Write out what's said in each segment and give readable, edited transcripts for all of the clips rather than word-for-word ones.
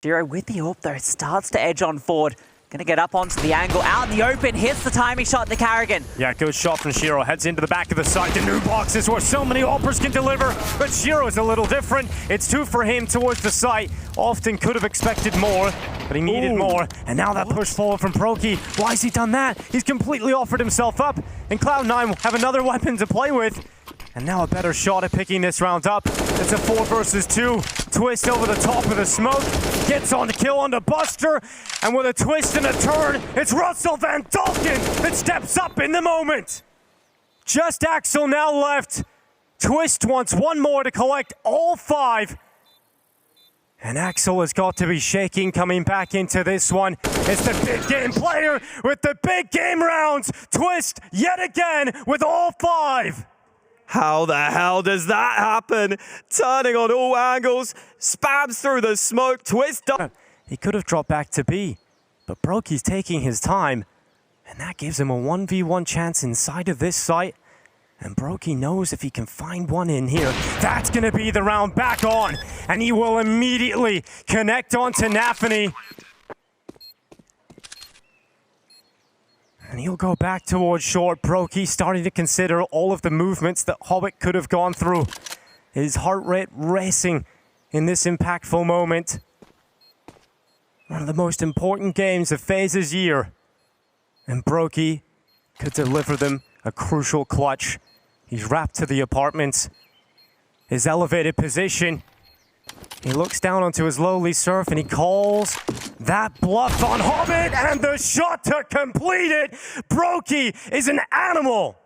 Shiro with the AWP though starts to edge on forward. Gonna get up onto the angle, out in the open, hits the timing shot to Carrigan. Yeah, good shot from Shiro. Heads into the back of the site. The new boxes where so many AWPers can deliver, but Shiro's a little different. It's two for him towards the site. Often could have expected more, but he needed more. And now that push forward from Proki. Why has he done that? He's completely offered himself up, and Cloud9 have another weapon to play with. And now a better shot at picking this round up. It's a 4 versus 2. Twistzz over the top of the smoke. Gets on the kill onto Buster. And with a twist and a turn, it's Russell Van Dalken that steps up in the moment. Just Axel now left. Twistzz wants one more to collect all 5. And Axel has got to be shaking coming back into this one. It's the big game player with the big game rounds. Twistzz yet again with all 5. How the hell does that happen? Turning on all angles, spams through the smoke, Twistzz. He could have dropped back to B, but Broki's taking his time, and that gives him a 1v1 chance inside of this site. And Broki knows if he can find one in here, that's gonna be the round back on, and he will immediately connect onto Nafany. And he'll go back towards short. Broki starting to consider all of the movements that Hobbit could have gone through. His heart rate racing in this impactful moment. One of the most important games of FaZe's year. And Broki could deliver them a crucial clutch. He's wrapped to the apartments. His elevated position. He looks down onto his lowly surf and he calls that bluff on Hobbit, and the shot to complete it. Broki is an animal.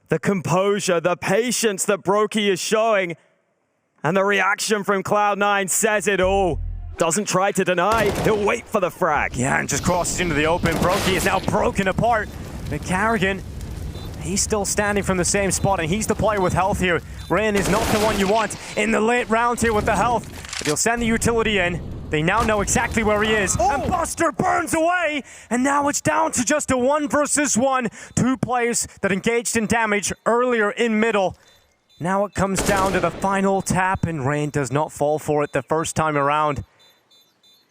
The composure, the patience that Broki is showing, and the reaction from Cloud9 says it all. Doesn't try to deny, he'll wait for the frag. Yeah, and just crosses into the open. Broki is now broken apart. But Carrigan, he's still standing from the same spot, and he's the player with health here. Rain is not the one you want in the late round here with the health. But he'll send the utility in. They now know exactly where he is. And Buster burns away. And now it's down to just a 1 versus 1. 2 players that engaged in damage earlier in middle. Now it comes down to the final tap, and Rain does not fall for it the first time around.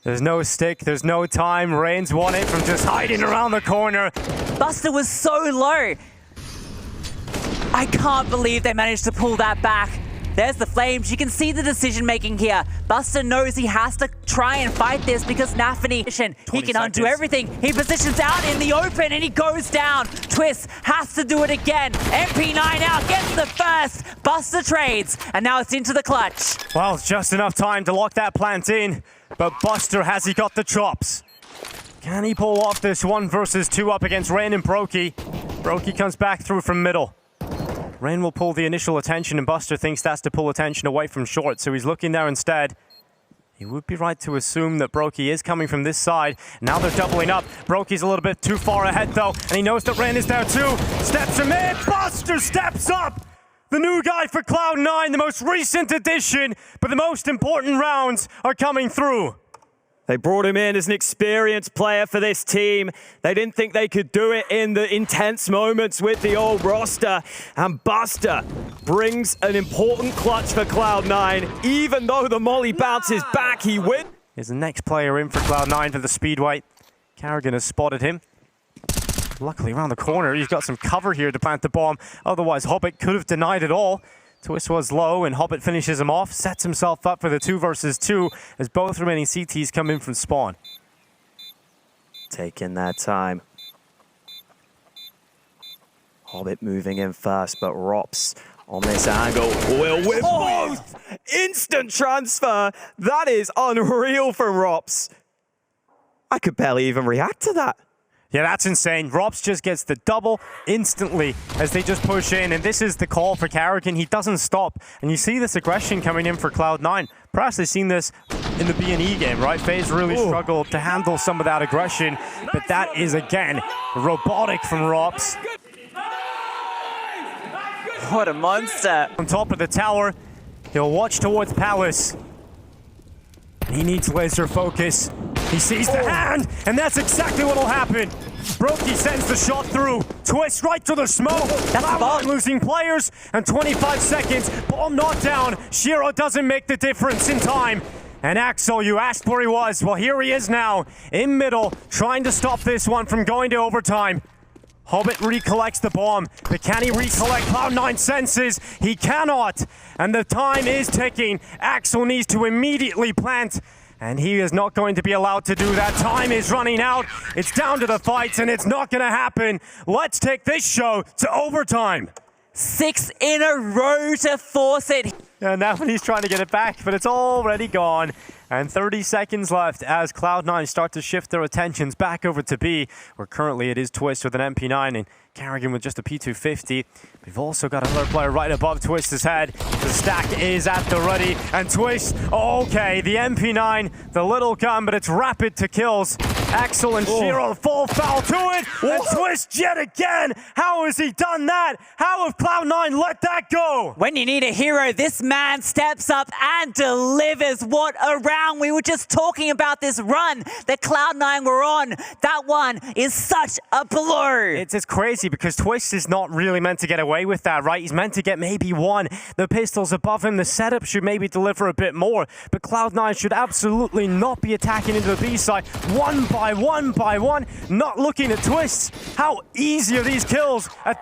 There's no stick, there's no time. Rain's won it from just hiding around the corner. Buster was so low. I can't believe they managed to pull that back. There's the flames. You can see the decision making here. Buster knows he has to try and fight this because Nafany, he can undo everything. He positions out in the open and he goes down. Twistzz has to do it again. MP9 out, gets the first. Buster trades, and now it's into the clutch. Well, it's just enough time to lock that plant in, but Buster, has he got the chops? Can he pull off this 1 versus 2 up against Rain and Broki? Broki comes back through from middle. Rain will pull the initial attention, and Buster thinks that's to pull attention away from short, so he's looking there instead. He would be right to assume that Broki is coming from this side. Now they're doubling up. Broki's a little bit too far ahead, though, and he knows that Rain is there too. Steps him in. Buster steps up! The new guy for Cloud9, the most recent addition, but the most important rounds are coming through. They brought him in as an experienced player for this team. They didn't think they could do it in the intense moments with the old roster. And Buster brings an important clutch for Cloud9. Even though the molly bounces back, he wins. Here's the next player in for Cloud9 for the speedway. Carrigan has spotted him. Luckily around the corner, he's got some cover here to plant the bomb. Otherwise, Hobbit could have denied it all. Twistzz was low, and Hobbit finishes him off, sets himself up for the 2 versus 2 as both remaining CTs come in from spawn. Taking their time. Hobbit moving in first, but Rops on this angle will win both! Instant transfer! That is unreal from Rops. I could barely even react to that. Yeah, that's insane. Rops just gets the double instantly as they just push in, and this is the call for Carrigan. He doesn't stop, and you see this aggression coming in for Cloud9. Perhaps they've seen this in the B&E game, right? FaZe really struggled to handle some of that aggression, but that is, again, robotic from Rops. What a monster. On top of the tower, he'll watch towards Palace. He needs laser focus. He sees the hand, and that's exactly what will happen. Broki sends the shot through. Twistzz right to the smoke. That's the bomb. Losing players, and 25 seconds. Bomb not down. Shiro doesn't make the difference in time. And Axel, you asked where he was. Well, here he is now, in middle, trying to stop this one from going to overtime. Hobbit recollects the bomb, but can he recollect Cloud9 senses? He cannot, and the time is ticking. Axel needs to immediately plant, and he is not going to be allowed to do that. Time is running out. It's down to the fights, and it's not going to happen. Let's take this show to overtime. 6 in a row to force it. And now he's trying to get it back, but it's already gone. And 30 seconds left as Cloud9 start to shift their attentions back over to B, where currently it is Twistzz with an MP9 and Carrigan with just a P250. We've also got another player right above Twistz's head. The stack is at the ready, and Twistzz, okay, the MP9, the little gun, but it's rapid to kills. Axel and Shiro fall foul to it, and Twistzz yet again. How has he done that? How have Cloud9 let that go? When you need a hero, this man steps up and delivers. What a round. We were just talking about this run that Cloud9 were on. That one is such a blow. It's crazy because Twistzz is not really meant to get away with that, right? He's meant to get maybe one. The pistols above him, the setup should maybe deliver a bit more, but Cloud9 should absolutely not be attacking into the B side one by one, not looking at Twistzz. How easy are these kills at